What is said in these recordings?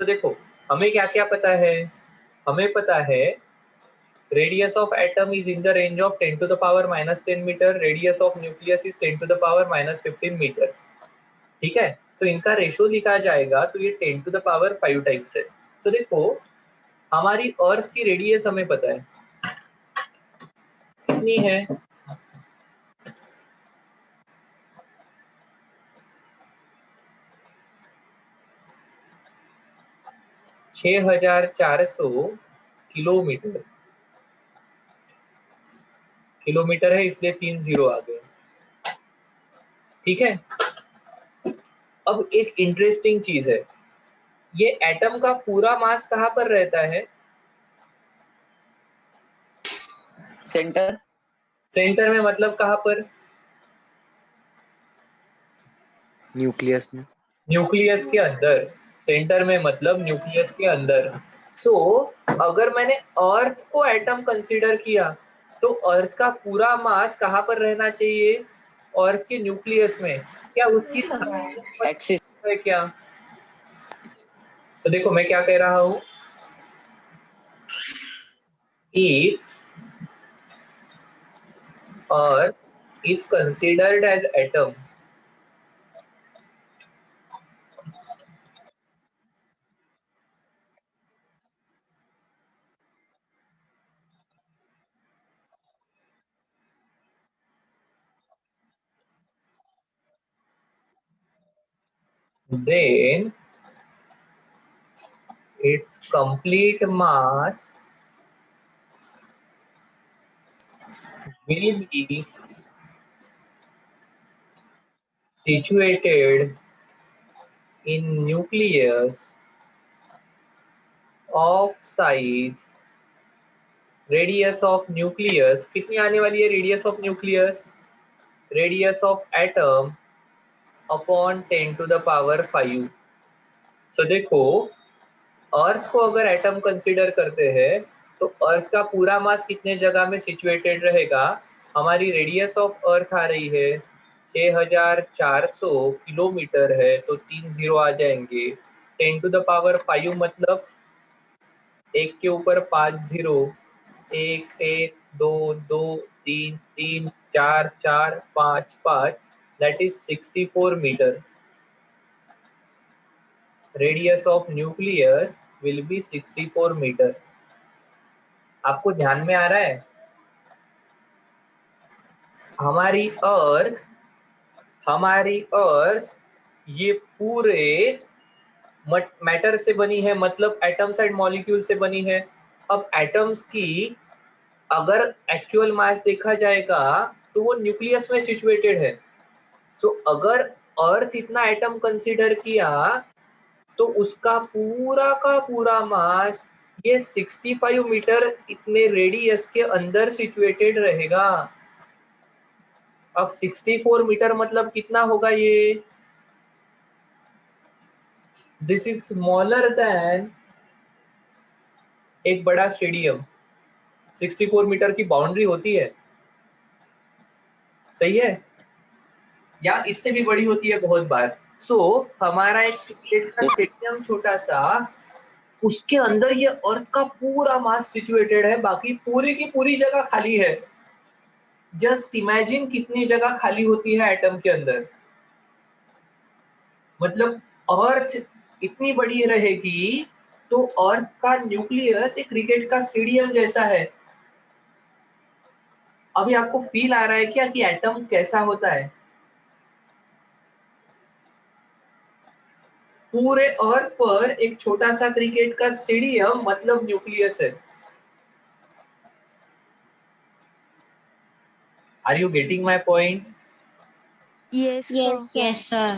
तो देखो हमें क्या क्या पता है, हमें पता है radius of atom is in the range of 10 to the power minus 10 meter, radius of nucleus is 10 to the power minus 15 meter। ठीक है, सो इनका रेशो लिखा जाएगा तो ये 10 to the power 5 टाइप्स है। तो देखो हमारी अर्थ की रेडियस हमें पता है कितनी है, छह 6400 किलोमीटर। किलोमीटर है इसलिए 3 जीरो आ गए। ठीक है, अब एक इंटरेस्टिंग चीज है, ये एटम का पूरा मास कहाँ पर रहता है? सेंटर। सेंटर में मतलब कहाँ पर? न्यूक्लियस में। न्यूक्लियस के अंदर। सेंटर में मतलब न्यूक्लियस के अंदर। सो अगर मैंने अर्थ को एटम कंसीडर किया तो अर्थ का पूरा मास कहाँ पर रहना चाहिए? अर्थ के न्यूक्लियस में। क्या उसकी एक्सिस है क्या? तो देखो मैं क्या कह रहा हूं, if Earth is considered as atom, then its complete mass will be situated in nucleus of size, radius of nucleus कितनी आने वाली है? radius of nucleus, radius of atom upon 10 to the power 5। so देखो अर्थ को अगर atom consider करते हैं तो अर्थ का पूरा मास कितने जगह में सिचुएटेड रहेगा? हमारी रेडियस ऑफ अर्थ आ रही है 6400 किलोमीटर है तो 3 जीरो आ जाएंगे। 10 टू द पावर 5 मतलब एक के ऊपर 5 जीरो, एक एक दो दो तीन तीन चार चार पाँच पाँच, that is 64 metre. Radius of nucleus will be 64 metre. आपको ध्यान में आ रहा है? हमारी अर्थ ये पूरे मैटर से बनी है, मतलब एटम्स एंड मॉलिक्यूल से बनी है। अब एटम्स की अगर एक्चुअल मास देखा जाएगा तो वो न्यूक्लियस में सिचुएटेड है। सो अगर अर्थ इतना एटम कंसीडर किया तो उसका पूरा का पूरा मास ये 65 मीटर इतने रेडियस के अंदर सिचुएटेड रहेगा। अब 64 मीटर मतलब कितना होगा ये? दिस इज स्मॉलर देन एक बड़ा स्टेडियम। 64 मीटर की बाउंड्री होती है, सही है, या इससे भी बड़ी होती है बहुत बार। सो हमारा एक क्रिकेट का स्टेडियम छोटा सा, उसके अंदर ये अर्थ का पूरा मास सिचुएटेड है, बाकी पूरी की पूरी जगह खाली है। जस्ट इमेजिन कितनी जगह खाली होती है एटम के अंदर। मतलब अर्थ इतनी बड़ी रहेगी तो अर्थ का न्यूक्लियस एक क्रिकेट का स्टेडियम जैसा है। अभी आपको फील आ रहा है क्या कि एटम कैसा होता है? पूरे अर्थ पर एक छोटा सा क्रिकेट का स्टेडियम मतलब न्यूक्लियस है। Are you getting my point? Yes, sir. Yes, sir.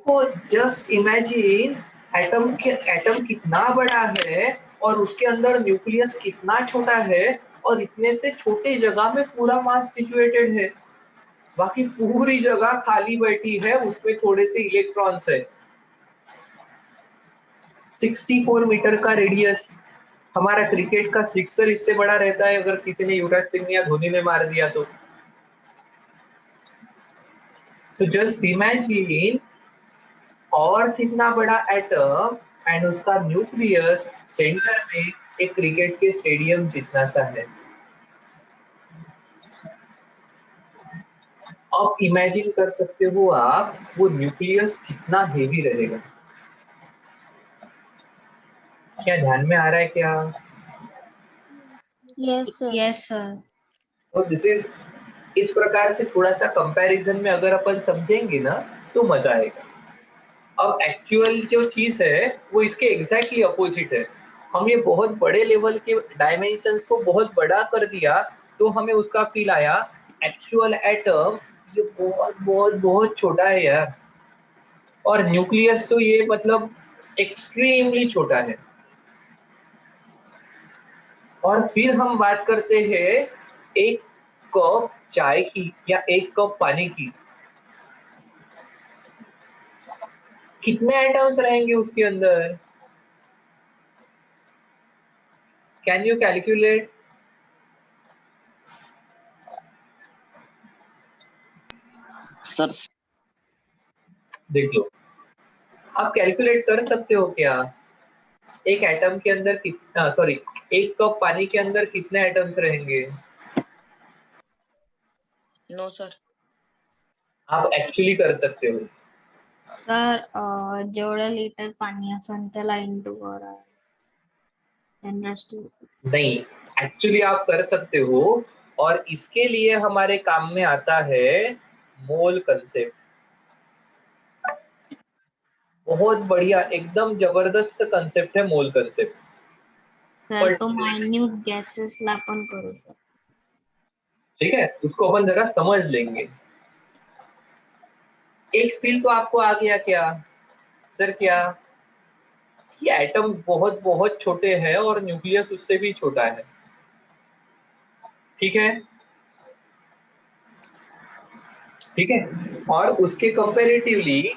तो जस्ट इमेजिन एटम कितना बड़ा है और उसके अंदर न्यूक्लियस कितना छोटा है, और इतने से छोटे जगह में पूरा मास सिचुएटेड है, बाकी पूरी जगह खाली बैठी है, उसमें थोड़े से इलेक्ट्रॉन्स है। 64 मीटर का रेडियस। हमारा क्रिकेट का सिक्सर इससे बड़ा रहता है अगर किसी ने युवराज सिंह या धोनी ने मार दिया तो। सो जस्ट इमेजिन अर्थ इतना बड़ा एटम एंड उसका न्यूक्लियस सेंटर में एक क्रिकेट के स्टेडियम जितना सा है। अब इमेजिन कर सकते हो आप वो न्यूक्लियस कितना हेवी रहेगा। क्या ध्यान में आ रहा है क्या? Yes, sir. Yes, sir. तो दिस इज, इस प्रकार से थोड़ा सा कंपैरिजन में अगर अपन समझेंगे ना तो मजा आएगा। अब एक्चुअल जो चीज है वो इसके एग्जैक्टली अपोजिट है। हम ये बहुत बड़े लेवल के डायमेंशंस को बहुत बड़ा कर दिया तो हमें उसका फील आया। एक्चुअल एटम ये बहुत बहुत बहुत छोटा है यार, और न्यूक्लियस तो ये मतलब एक्सट्रीमली छोटा है। और फिर हम बात करते हैं एक कप चाय की या एक कप पानी की, कितने एटम्स रहेंगे उसके अंदर? Can you calculate? सर देख लो, आप कैलकुलेट कर सकते हो क्या एक एटम के अंदर कितना, सॉरी, एक कप पानी के अंदर कितने एटम्स रहेंगे? No sir. आप एक्चुअली कर सकते हो। सर जेवढं लिटर पाणी असेल त्याला इंटू करा. नहीं, एक्चुअली आप कर सकते हो, और इसके लिए हमारे काम में आता है मोल कंसेप्ट। बहुत बढ़िया, एकदम जबरदस्त कंसेप्ट है मोल कंसेप्ट। सर तो मायन्यूट गॅसेसला पण करू शकतो. ठीक है, उसको अपन जरा समझ लेंगे। एक फील तो आपको आ गया क्या सर? क्या कि एटम बहुत बहुत छोटे हैं और न्यूक्लियस उससे भी छोटा है। ठीक है, ठीक है। और उसके कंपैरेटिवली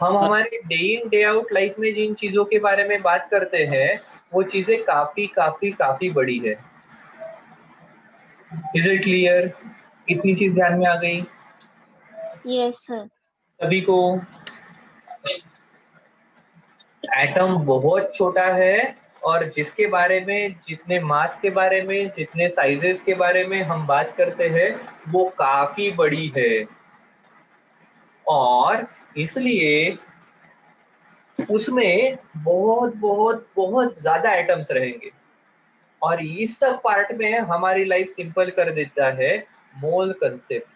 हम हमारे day in day out life में जिन चीजों के बारे में बात करते हैं वो चीजें काफी काफी काफी बड़ी है। Is it clear? कितनी चीज ध्यान में आ गई Yes, sir. सभी को? एटम बहुत छोटा है, और जिसके बारे में, जितने मास के बारे में, जितने साइजेस के बारे में हम बात करते हैं वो काफी बड़ी है, और इसलिए उसमें बहुत बहुत बहुत ज्यादा एटम्स रहेंगे। और इस सब पार्ट में हमारी लाइफ सिंपल कर देता है मोल कंसेप्ट।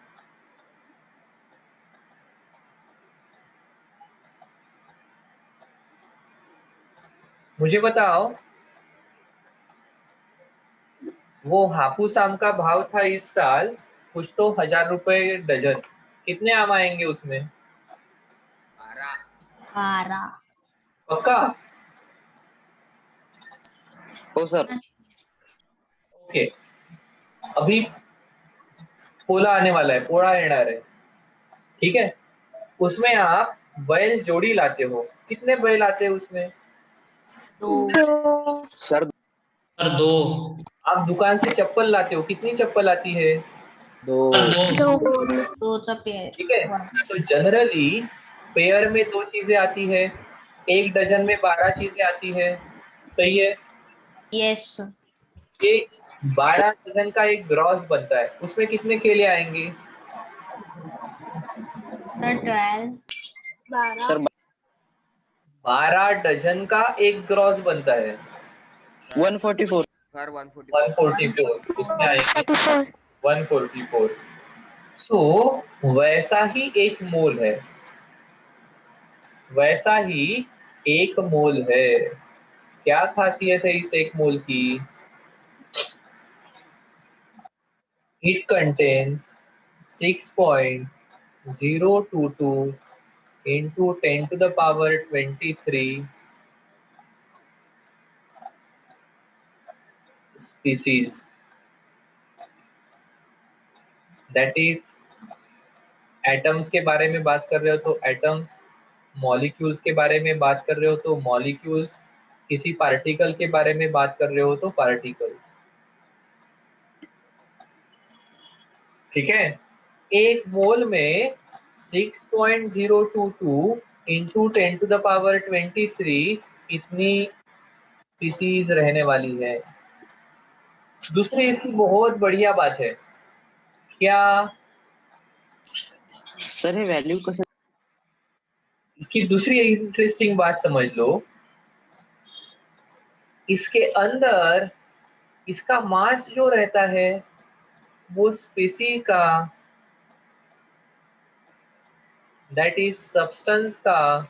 मुझे बताओ, वो हापुस आम का भाव था इस साल कुछ तो 1000 रुपए डजन, कितने आम आएंगे उसमें? 12. पक्का? हो सर। ओके, अभी पोला आने वाला है, पोळा येणार है, ठीक है। उसमें आप बैल जोड़ी लाते हो, कितने बैल आते हैं उसमें? 2. Sir sir 2। आप दुकान से चप्पल लाते हो, कितनी चप्पल आती है? दो. सर 2। 2चा पेयर. ठीक है, तो जनरली पेयर में 2 चीजें आती है, एक डजन में 12 चीजें आती है, सही है। Yes, sir. ये 12 डजन का एक ग्रॉस बनता है, उसमें कितने केले आएंगे? Sir 12. सर 12 डजन का एक ग्रॉस बनता है, 144। सर 144. 144 कितने आएंगे? 144। सो वैसा ही एक मोल है, वैसा ही एक मोल है। क्या खासियत है इस एक मोल की? It contains 6.022 into 10 to the power 23 species. That is, atoms के बारे में बात कर रहे हो तो एटम्स, मॉलिक्यूल्स के बारे में बात कर रहे हो तो मॉलिक्यूल्स, किसी पार्टिकल के बारे में बात कर रहे हो तो पार्टिकल्स। ठीक है, एक मोल में 6.022 into 10 to the power 23 इतनी स्पीसीज रहने वाली है। दूसरी इसकी बहुत बढ़िया बात है क्या, सर हे व्हॅल्यू कसं? इसकी दूसरी इंटरेस्टिंग बात समझ लो, इसके अंदर इसका मास जो रहता है वो स्पीसी का, दैट इज सब्सटेंस का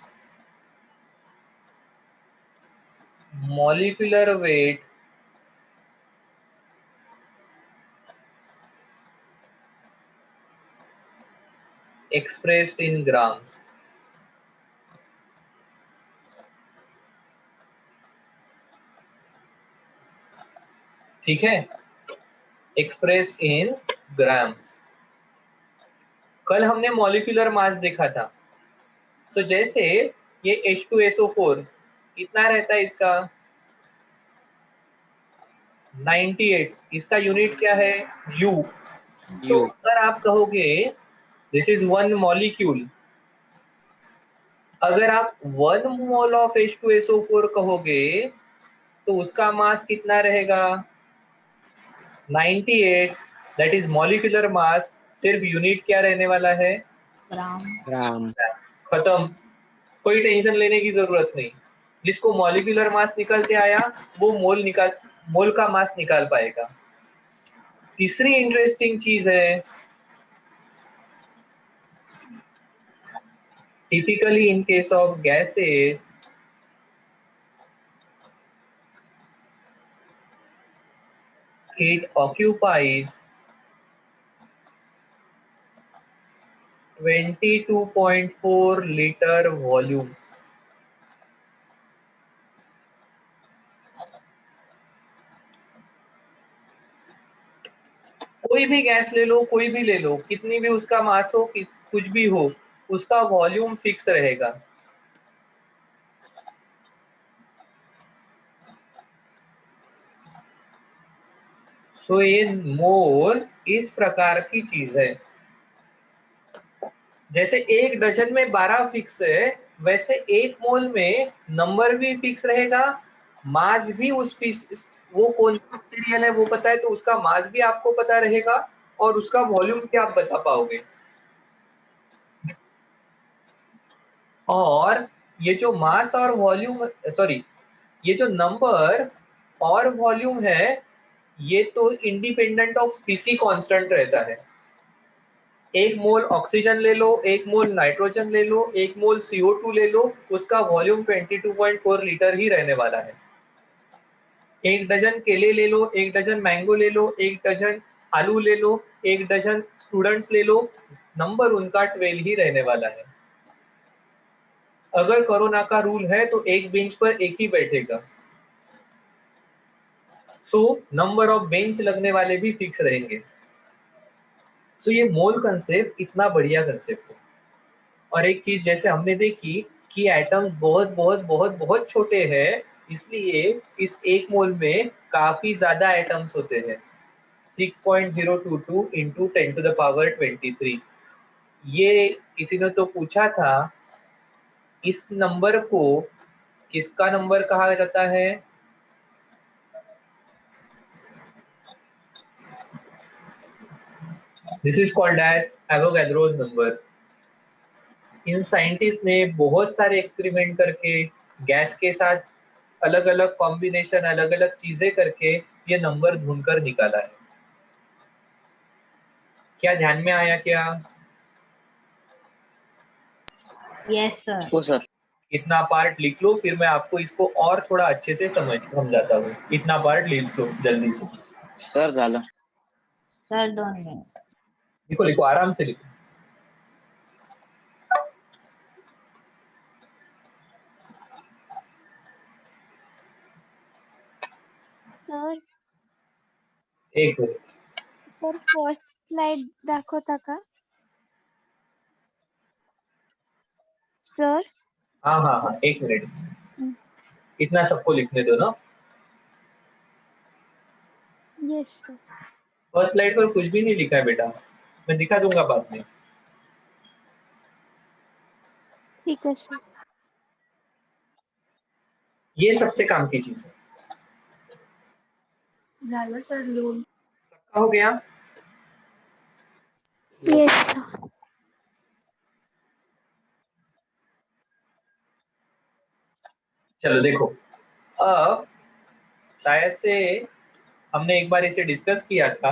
molecular weight expressed in grams। ठीक है, expressed in grams। कल हमने मॉलिक्यूलर मास देखा था। तो जैसे ये H2SO4 कितना रहता है इसका 98, इसका यूनिट क्या है U। तो यू अगर आप कहोगे दिस इज वन मॉलिक्यूल, अगर आप 1 मोल ऑफ H2SO4 कहोगे तो उसका मास कितना रहेगा 98, दैट इज मॉलिक्यूलर मास। सिर्फ यूनिट क्या रहने वाला है ग्राम। ग्राम। खत्म, कोई टेंशन लेने की जरूरत नहीं। जिसको मॉलिक्यूलर मास निकल के आया वो मोल का मास निकाल पाएगा। तीसरी इंटरेस्टिंग चीज है, typically in case of gases it occupies 22.4 liter volume. कोई भी गैस ले लो, कोई भी ले लो, कितनी भी उसका मास हो, कुछ भी हो, उसका वॉल्यूम फिक्स रहेगा। सो ये मोल इस प्रकार की चीज है। जैसे एक डजन में 12 फिक्स है, वैसे एक मोल में नंबर भी फिक्स रहेगा, मास भी वो कौन सा मटेरियल है वो पता है तो उसका मास भी आपको पता रहेगा और उसका वॉल्यूम भी आप बता पाओगे। और ये जो मास और वॉल्यूम, सॉरी, ये जो नंबर और वॉल्यूम है ये तो इंडिपेंडेंट ऑफ स्पीसी कांस्टेंट रहता है। एक मोल ऑक्सीजन ले लो, एक मोल नाइट्रोजन ले लो, एक मोल CO2 ले लो, उसका वॉल्यूम 22.4 लीटर ही रहने वाला है। एक डजन केले ले लो, एक डजन मैंगो ले लो, एक डजन आलू ले लो, एक डजन स्टूडेंट्स ले लो, नंबर उनका 12 ही रहने वाला है। अगर कोरोना का रूल है तो एक बेंच पर एक ही बैठेगा, सो नंबर ऑफ बेंच लगने वाले भी फिक्स रहेंगे। तो ये मोल कंसेप्ट इतना बढ़िया कंसेप्ट है। और एक चीज जैसे हमने देखी कि एटम्स बहुत बहुत बहुत बहुत छोटे हैं, इसलिए इस एक मोल में काफी ज्यादा एटम्स होते हैं, 6.022 इंटू 10⁻23। ये किसी ने तो पूछा था इस नंबर को किसका नंबर कहा जाता है, this is called as Avogadro's number. इन साइंटिस्ट ने बहुत सारे एक्सपेरिमेंट करके गैस के साथ अलग अलग कॉम्बिनेशन, अलग अलग चीजें करके ये नंबर ढूंढकर निकाला है। क्या ध्यान में आया क्या? Yes sir. हो सर। इतना पार्ट लिख लो, फिर मैं आपको इसको और थोड़ा अच्छे से समझाता हूँ। इतना पार्ट लिख लो जल्दी से। सर झालं। Sir 2 minute. लिखो लिखो, आराम से लिखो। सर एक मिनट, सर फर्स्ट स्लाइड दाखवता का सर? हाँ हाँ हाँ, एक मिनट, इतना सबको लिखने दो ना। Yes sir. फर्स्ट स्लाइड पर कुछ भी नहीं लिखा है बेटा, मैं दिखा दूंगा बाद में। ठीक है सर। ये सबसे काम की चीज है। Sir loan. सबका हो गया? Yes sir. चलो देखो, अब शायद से हमने एक बार इसे डिस्कस किया था,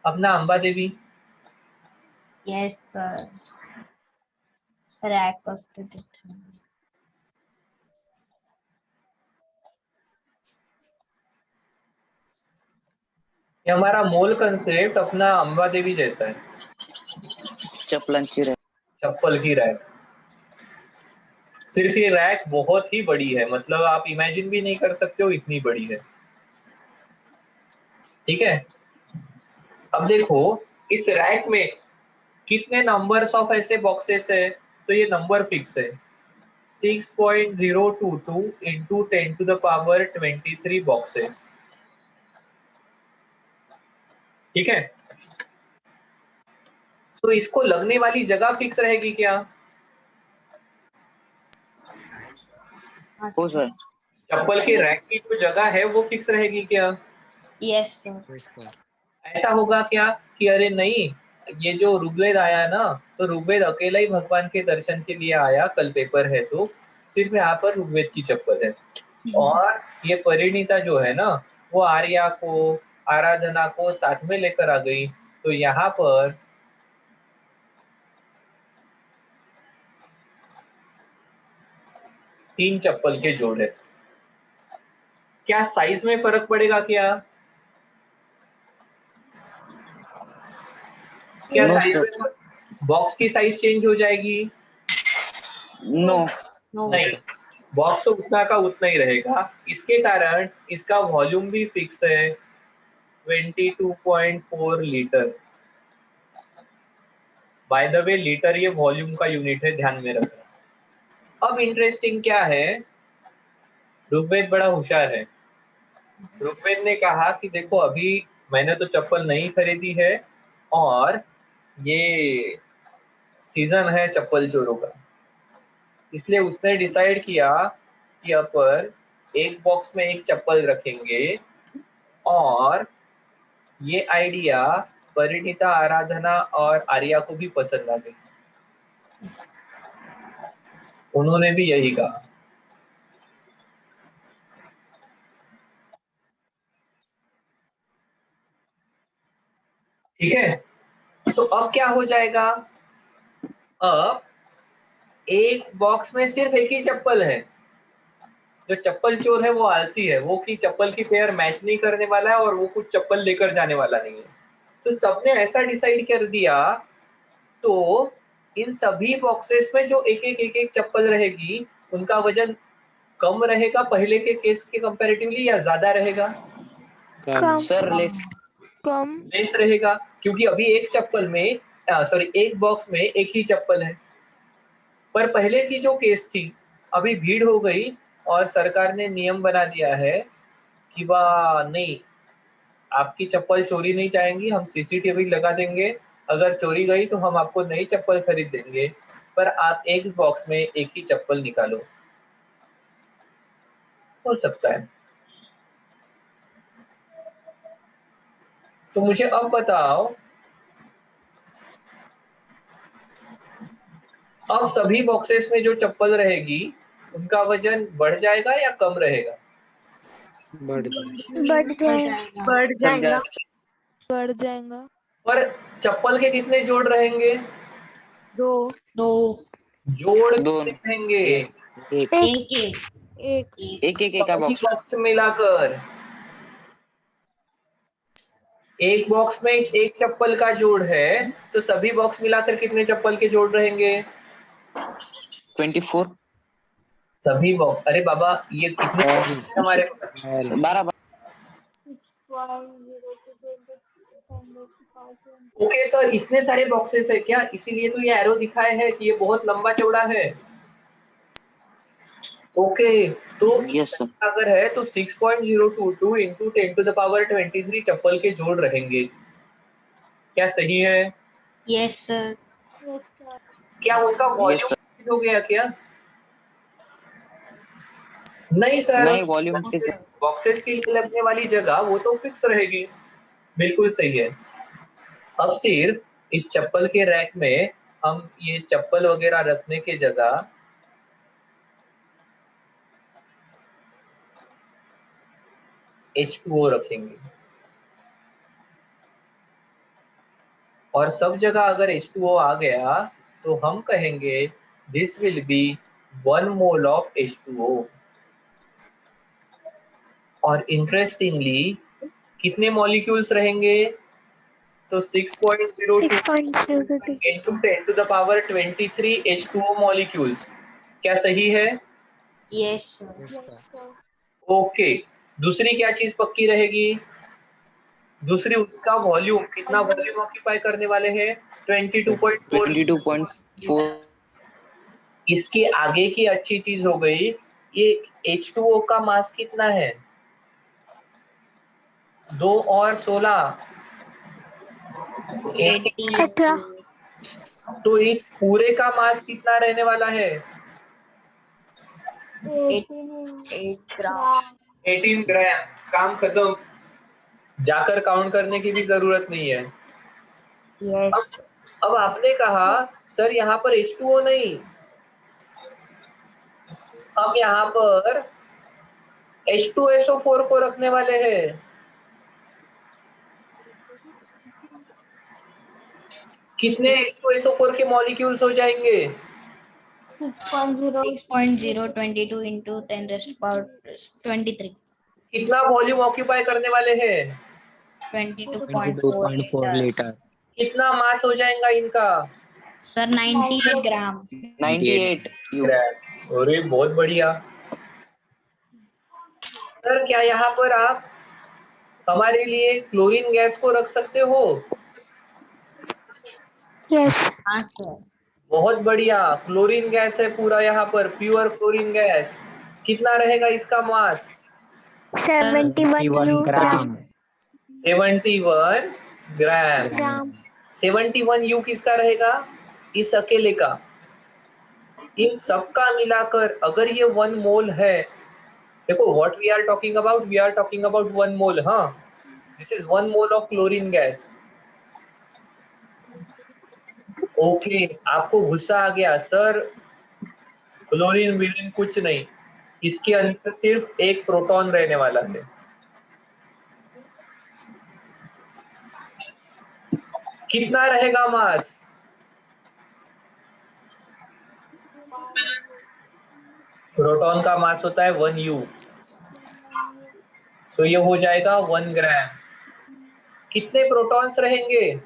अपना अंबा देवी। येस सर, रॅक असते तिथे. ये हमारा मोल कंसेप्ट अपना अंबा देवी जैसा है, चपलांची रॅक. चप्पल की रैक। सिर्फ ये रैक बहुत ही बड़ी है, मतलब आप इमेजिन भी नहीं कर सकते हो इतनी बड़ी है। ठीक है, अब देखो इस रैक में कितने नंबर्स ऑफ ऐसे बॉक्सेस है, तो ये नंबर फिक्स है 6.022 इंटू 10⁻23 बॉक्सेस। ठीक है, तो इसको लगने वाली जगह फिक्स रहेगी क्या? हो सर. चप्पल के रैक की जो जगह है वो फिक्स रहेगी क्या? Yes sir. Yes, sir. ऐसा होगा क्या कि अरे नहीं, ये जो ऋग्वेद आया ना, तो ऋग्वेद अकेला ही भगवान के दर्शन के लिए आया, कल पेपर है तो सिर्फ यहाँ पर ऋग्वेद की चप्पल है, और ये परिणीता जो है ना वो आर्या को, आराधना को साथ में लेकर आ गई, तो यहाँ पर तीन चप्पल के जोड़ है। क्या साइज में फर्क पड़ेगा क्या? क्या No, साइज sir. में बॉक्स की साइज चेंज हो जाएगी? नो. नो नहीं, बॉक्स उतना का उतना ही रहेगा। इसके कारण इसका वॉल्यूम भी फिक्स है 22.4 litre. By the way litre ये वॉल्यूम का यूनिट है, ध्यान में रखना। अब इंटरेस्टिंग क्या है, ऋग्वेद बड़ा होशियार है। ऋग्वेद ने कहा कि देखो अभी मैंने तो चप्पल नहीं खरीदी है और ये सीजन है चप्पल चोरों का, इसलिए उसने डिसाइड किया कि अपन एक बॉक्स में एक चप्पल रखेंगे, और ये आइडिया परिणीता, आराधना और आर्या को भी पसंद आ गई, उन्होंने भी यही कहा। ठीक है, तो अब क्या हो जाएगा, अब एक बॉक्स में सिर्फ एक ही चप्पल है। जो चप्पल चोर है वो आलसी है, वो की चप्पल की पेयर मैच नहीं करने वाला है और वो कुछ चप्पल लेकर जाने वाला नहीं है, तो सबने ऐसा डिसाइड कर दिया, तो इन सभी बॉक्सेस में जो एक एक चप्पल रहेगी उनका वजन कम रहेगा पहले के केस के कंपैरेटिवली, या ज्यादा रहेगा? कम। Sir less. कम। लेस रहेगा, क्योंकि अभी एक चप्पल में, सॉरी, एक बॉक्स में एक ही चप्पल है। पर पहले की जो केस थी, अभी भीड़ हो गई और सरकार ने नियम बना दिया है कि वाह नहीं, आपकी चप्पल चोरी नहीं जाएंगी, हम सीसीटीवी लगा देंगे, अगर चोरी गई तो हम आपको नई चप्पल खरीद देंगे, पर आप एक बॉक्स में एक ही चप्पल निकालो। हो सकता है। तो मुझे अब बताओ, अब सभी बॉक्सेस में जो चप्पल रहेगी उनका वजन बढ़ जाएगा या कम रहेगा? बढ़ जाए. बढ़ जाएगा। बढ़ सर जास्त. बढ़ जाएगा। पर चप्पल के कितने जोड़ रहेंगे? दो। दो. जोड़ दोन. कितने रहेंगे? एक. एक एक एक। एक एक एका सभी बॉक्स. बॉक्स मिलाकर एक बॉक्स में एक चप्पल का जोड़ है, तो सभी बॉक्स मिलाकर कितने चप्पल के जोड़ रहेंगे? 24. सभी बॉक्स, अरे बाबा ये कितने और box हैं हमारे पास? 12. 12. ओके सर, इतने सारे बॉक्सेस है क्या, इसीलिए तो ये एरो दिखाए है कि ये बहुत लंबा चौड़ा है। ओके, तो यस सर. अगर है तो 6.022 इंटू 10⁻23 चप्पल के जोड़ रहेंगे, क्या सही है? Yes sir. क्या उनका यस सर. वॉल्यूम हो गया क्या? नहीं सर, नहीं वॉल्यूम फिक्स है। बॉक्सेस के लिए लगने वाली जगह वो तो फिक्स रहेगी। बिल्कुल सही है। अब सिर्फ इस चप्पल के रैक में हम ये चप्पल वगैरह रखने की जगह H2O रखेंगे, और सब जगह अगर H2O आ गया तो हम कहेंगे this will be 1 mole of H2O। और इंटरेस्टिंगली कितने मॉलिक्यूल्स रहेंगे? तो 6.02 into 10 to the power 23 H2O molecules. क्या सही है? Yes sir. Yes, sir. Okay. दूसरी क्या चीज पक्की रहेगी? दूसरी उसका वॉल्यूम, कितना वॉल्यूम ऑक्यूपाई करने वाले हैं? 22.4। 22.4। इसके आगे की अच्छी चीज हो गई, ये H2O का मास कितना है? 2 और 16, 18। तो इस पूरे का मास कितना रहने वाला है? 8 ग्राम। 18 ग्राम। काम खत्म, जाकर काउंट करने की भी जरूरत नहीं है। यस। अब आपने कहा सर यहाँ पर H2O नहीं, हम यहाँ पर H2SO4 को रखने वाले हैं। कितने H2SO4 के मॉलिक्यूल्स हो जाएंगे? 6.022 into 10 raised to power 23। कितना वॉल्यूम ऑक्यूपाई करने वाले हैं? 22.4 22.4 लीटर। liter. कितना मास हो जाएगा इनका? Sir 98 gram. 98 यू। अरे बहुत बढ़िया। सर क्या यहाँ पर आप हमारे लिए क्लोरीन गैस को रख सकते हो? हाँ सर। बहुत बढ़िया, क्लोरीन गैस है पूरा यहाँ पर, प्योर क्लोरीन गैस। कितना रहेगा इसका मास? 71 gram. 71 ग्राम। 71 यू किसका रहेगा? इस अकेले का। इन सबका मिलाकर अगर ये 1 मोल है, देखो what we are talking about, we are talking about 1 mole. हाँ, this is 1 mole of chlorine gas. Okay, आपको गुस्सा आ गया सर, क्लोरीन विलीन कुछ नहीं, इसके अंदर सिर्फ एक प्रोटॉन रहने वाला है। कितना रहेगा मास? प्रोटॉन का मास होता है 1 यू, तो ये हो जाएगा 1 ग्राम। कितने प्रोटॉन्स रहेंगे?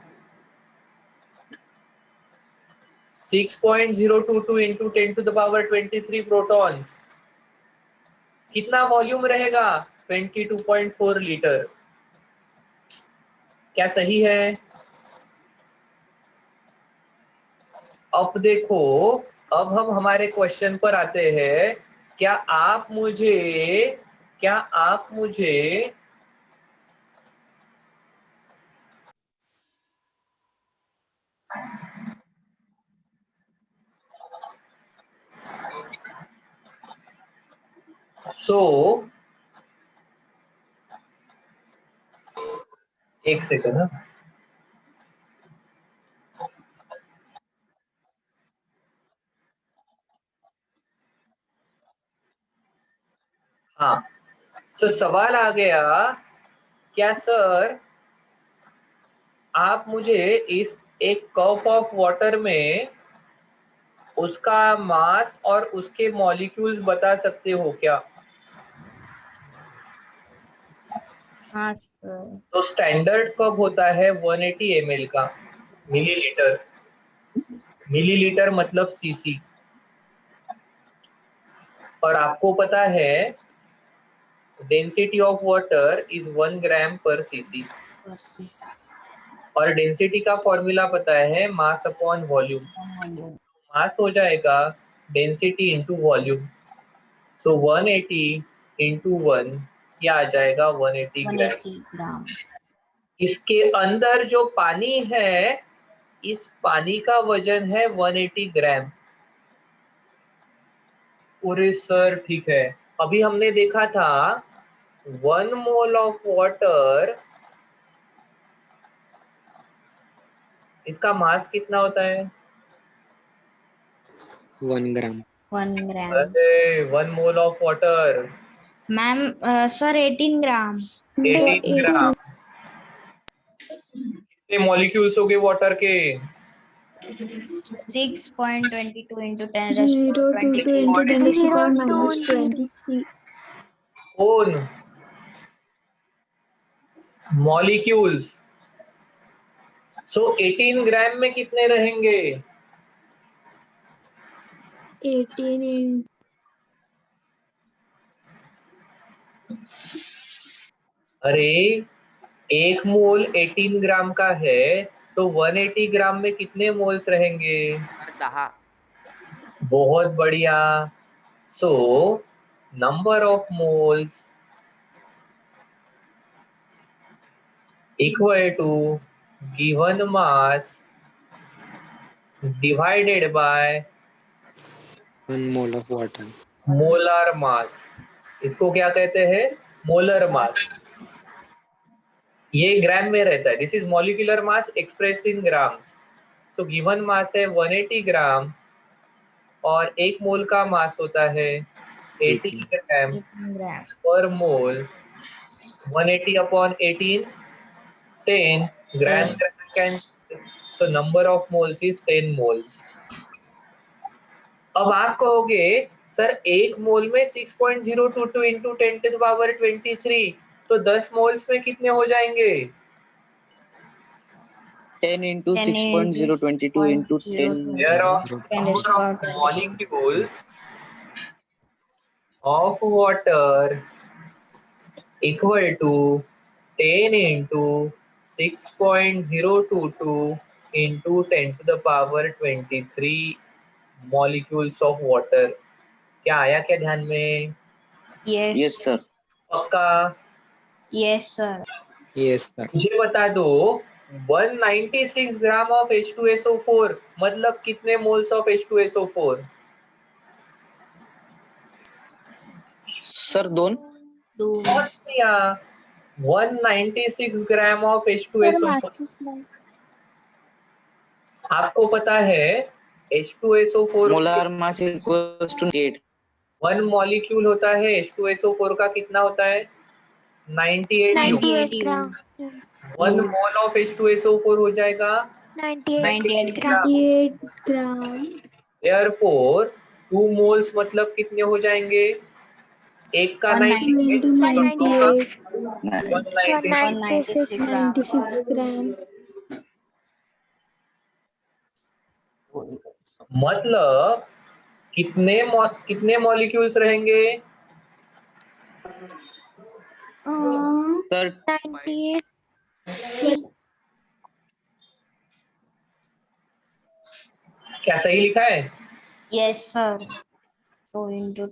6.022 into 10 to the power 23 protons. कितना वॉल्यूम रहेगा? 22.4 लीटर। क्या सही है? अब देखो, अब हम हमारे क्वेश्चन पर आते हैं। क्या आप मुझे एक सेकंड ना। हाँ, तो सवाल आ गया, क्या सर आप मुझे इस एक कप ऑफ वाटर में उसका मास और उसके मॉलिक्यूल्स बता सकते हो क्या? हाँ सर। तो स्टैंडर्ड कप होता है 180 ml का, मिलीलीटर। मिलीलीटर मतलब सीसी। और आपको पता है डेंसिटी ऑफ वाटर इज 1 ग्राम पर सीसी। और डेंसिटी का फॉर्मूला पता है मास अपॉन वॉल्यूम। मास हो जाएगा डेंसिटी इंटू वॉल्यूम। सो 180 इंटू 1, क्या आ जाएगा? 180 ग्राम। 180 ग्राम। इसके अंदर जो पानी है, इस पानी का वजन है 180 ग्राम। अरे सर ठीक है, अभी हमने देखा था 1 मोल ऑफ वाटर, इसका मास कितना होता है? 1 ग्राम. 1 ग्राम. अरे 1 mole of water ma'am sir 18 ग्राम. 18 ग्राम. कितने मॉलिक्यूल्स हो गए वाटर के? 6.22 into 10 0 to 2 into 10 raised to power minus 23. कौन? मॉलिक्यूल्स. सो 18 ग्राम में कितने रहेंगे? 18 in अरे 1 मोल 18 ग्राम का है, तो 180 ग्राम में कितने मोल्स रहेंगे? 10. बहुत बढ़िया. So number of moles equal to given mass divided by 1 mole of water. Molar mass. इसको क्या कहते हैं? Molar mass. ये ग्राम में रहता है. This is molecular mass expressed in grams. So given mass है 180 ग्राम और 1 मोल का मास होता है 18 ग्राम 18 ग्राम. पर मोल. 180 upon 18 10 gram can. so number of moles is 10 moles. अब आप कहोगे सर 1 मोल में 6.022 इंटू 10 टू द पावर 23, तो 10 मोल्स में कितने हो जाएंगे? 10 into 10 6.022 into 10. There are 10 raised to number power of 23. molecules of water equal to 10 into 6.022 into 10 to the power 23 molecules of water. क्या आया क्या ध्यान में? Yes, Yes. sir. पक्का? Yes sir. Yes, sir. मुझे बता दो 196 ग्राम ऑफ H2SO4 मतलब कितने मोल्स ऑफ H2SO4? Sir, 2. बहुत बढ़िया. 196 ग्राम ऑफ H2SO4. आपको पता है H2SO4 Molar mass equals to 8. 1 molecule होता है H2SO4 का कितना होता है? 98 U. 98 gram. 1 mole of H2SO4 हो जाएगा 98 ग्राम. 98 gram. Therefore 2 मोल्स मतलब कितने हो जाएंगे? एक का 198 into 98. 196. 196 ग्राम. 96 gram. मतलब कितने मॉलिक्यूल्स रहेंगे? Sir, 98. क्या सही लिखा है? Yes sir. 2 into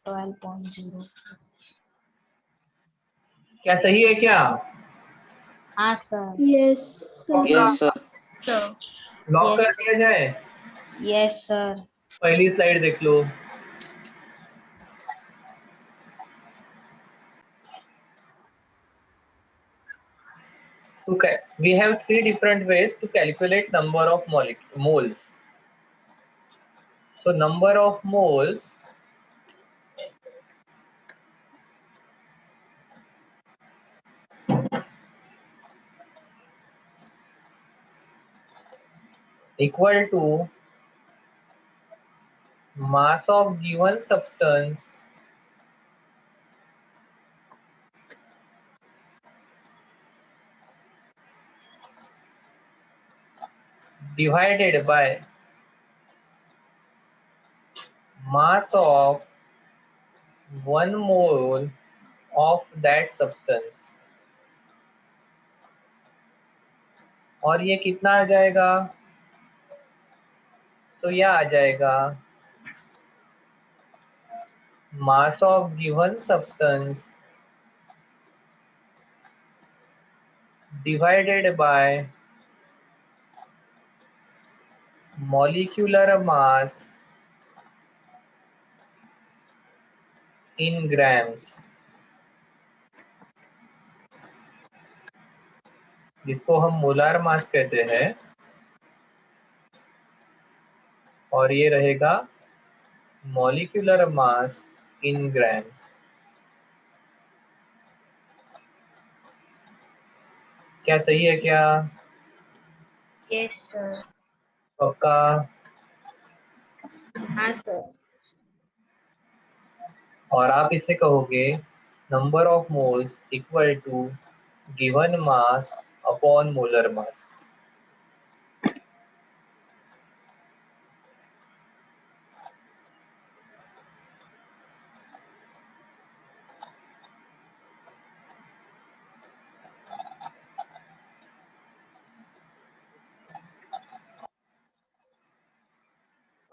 12.0. क्या सही है क्या? हाँ sir. Yes. Sir. yes, sir. Lock Yes. कर दिया जाए. Yes sir. पहली स्लाइड देख लो. Okay, we have 3 different ways to calculate number of moles. So number of moles equal to mass of given substance divided by mass of 1 mole of that substance. और ये कितना आ जाएगा? तो यह आ जाएगा mass of given substance divided by molecular mass in grams, जिसको हम मोलार मास कहते हैं, और ये रहेगा मॉलिक्यूलर मास इन ग्राम्स। क्या सही है क्या? Yes sir. पक्का? हाँ सर। और आप इसे कहोगे number of moles equal to given mass upon molar mass.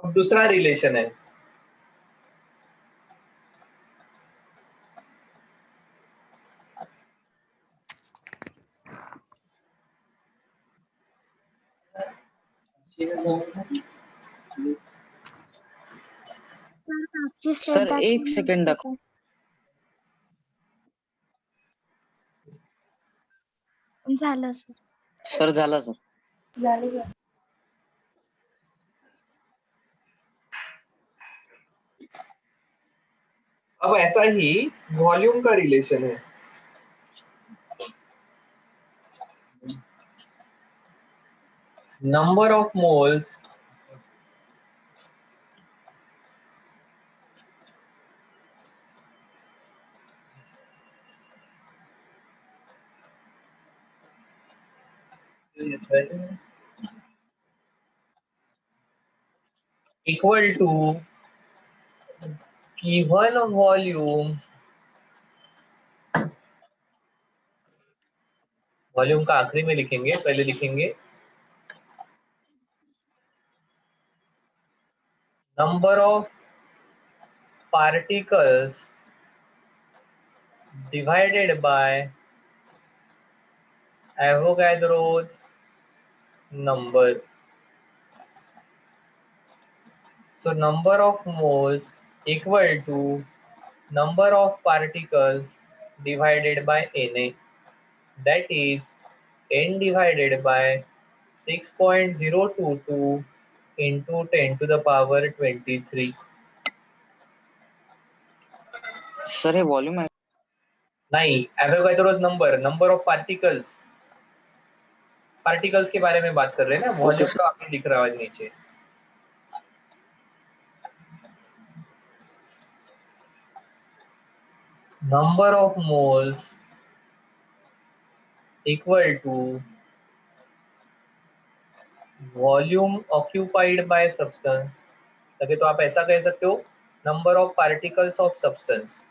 अब दूसरा रिलेशन है, सर एक सेकंड दाखव. झालं सर. सर झाला सर. अब ऐसा ही वॉल्यूम का रिलेशन है। Number of moles equal to given volume, volume का आखिरी में लिखेंगे, पहले लिखेंगे number of particles divided by Avogadro's number. So number of moles equal to number of particles divided by Na, that is N divided by 6.022 into 10 to the power 23। Sir हे volume आहे. नहीं, Avogadro's number, number of particles, particles के बारे में बात कर रहे हैं ना, वॉल्यूम का आपने लिख रहा है नीचे। Number of moles equal to volume occupied by substance, लगे तो आप ऐसा कह सकते हो number of particles of substance.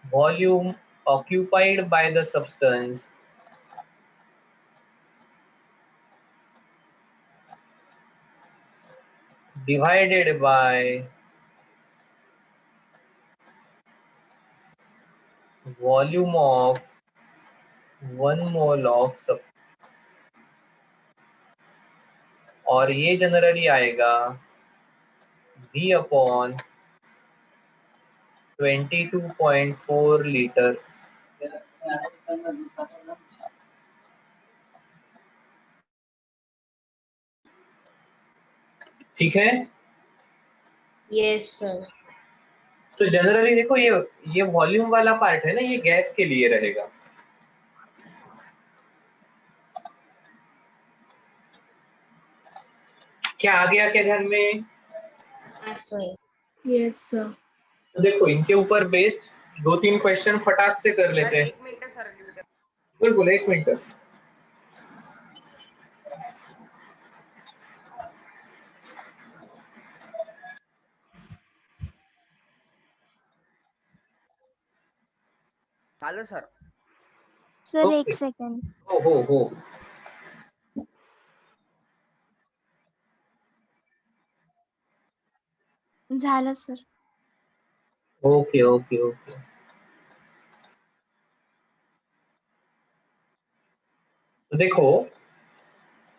Volume occupied by the substance divided by volume of 1 mole of सब, और ये जनरली आएगा V अपॉन 22.4 लीटर। ठीक है? Yes sir. सो जनरली देखो, ये वॉल्यूम वाला पार्ट है ना, ये गैस के लिए रहेगा। क्या आ गया क्या ध्यान में? हाँ सर। Yes sir. तो देखो इनके ऊपर बेस्ड 2-3 क्वेश्चन फटाक से कर लेते हैं। बिल्कुल, 1 मिनट। झालं सर. Sir Okay. एक सेकंड. हो झालं सर. ओके। तो देखो,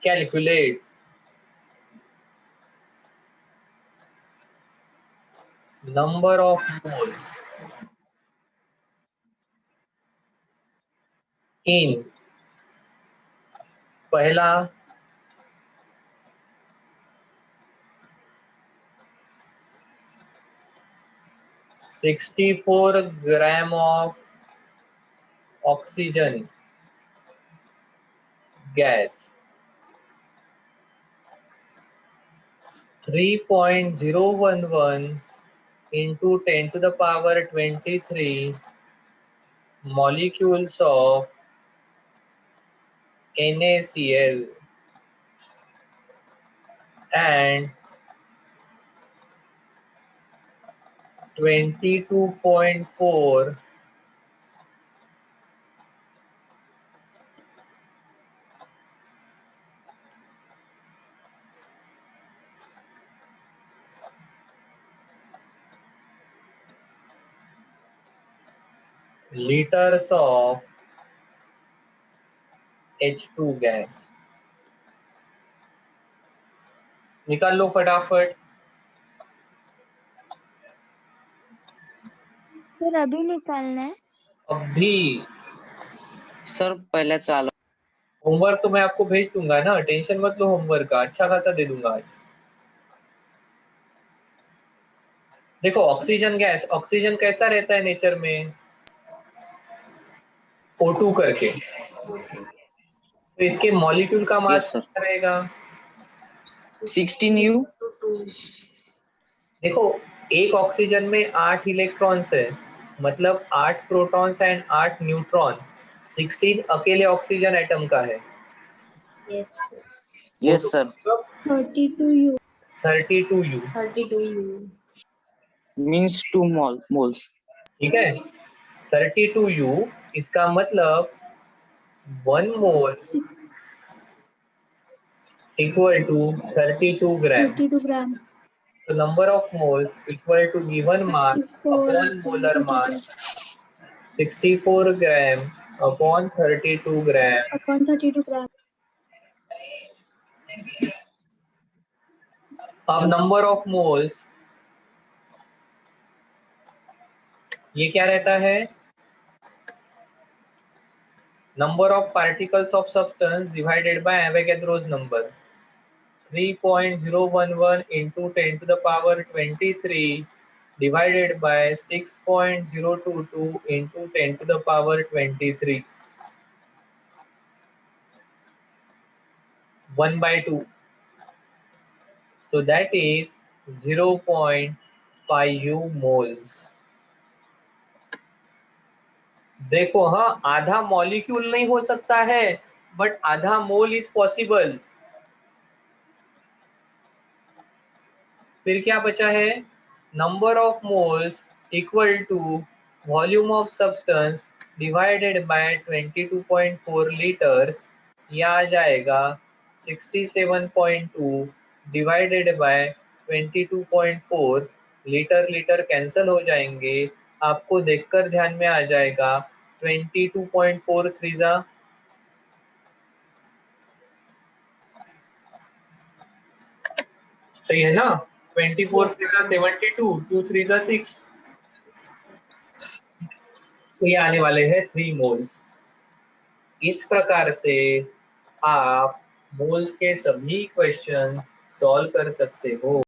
calculate number of moles in पहला 64 ग्राम of oxygen gas, 3.011 into 10 to the power 23 molecules of NaCl and 22.4 liters of H2 gas। निकाल लो फटाफट। सर अभी निकालना है। अभी सर पहले चालू। होमवर्क तो मैं आपको भेज दूंगा ना, टेंशन मत लो, होमवर्क का अच्छा खासा दे दूंगा आज। देखो ऑक्सीजन गैस, ऑक्सीजन कैसा रहता है नेचर में, O2 करके, तो इसके मॉलिक्यूल का मास Yes, sir. कितना रहेगा? 16U। देखो एक ऑक्सीजन में 8 इलेक्ट्रॉन्स है, मतलब 8 प्रोटॉन्स एंड 8 न्यूट्रॉन, 16 अकेले ऑक्सीजन एटम का है। Yes, sir. 32U। 32U Means 2 moles. ठीक है, 32U, इसका मतलब 1 mole equal to 32 gram. 32 gram. So number of moles equal to given mass 64 upon molar mass 64 gram upon 32 gram। upon 32 ग्राम। अब number of moles ये क्या रहता है? Number of particles of substance divided by Avogadro's number, 3.011 into 10 to the power 23 divided by 6.022 into 10 to the power 23, 1/2, so that is 0.5 moles। देखो हाँ, आधा molecule नहीं हो सकता है, बट आधा मोल इज पॉसिबल। फिर क्या बचा है? Number of moles equal to volume of substance divided by 22.4 litres, यह आ जाएगा 67.2 divided by 22.4। Litre litre cancel हो जाएंगे, आपको देखकर ध्यान में आ जाएगा 22.4 थ्रीजा, सही है ना? 24 थ्रीजा 72, 2 थ्रीजा 6, तो ये आने वाले हैं 3 मोल्स। इस प्रकार से आप मोल्स के सभी क्वेश्चन सॉल्व कर सकते हो।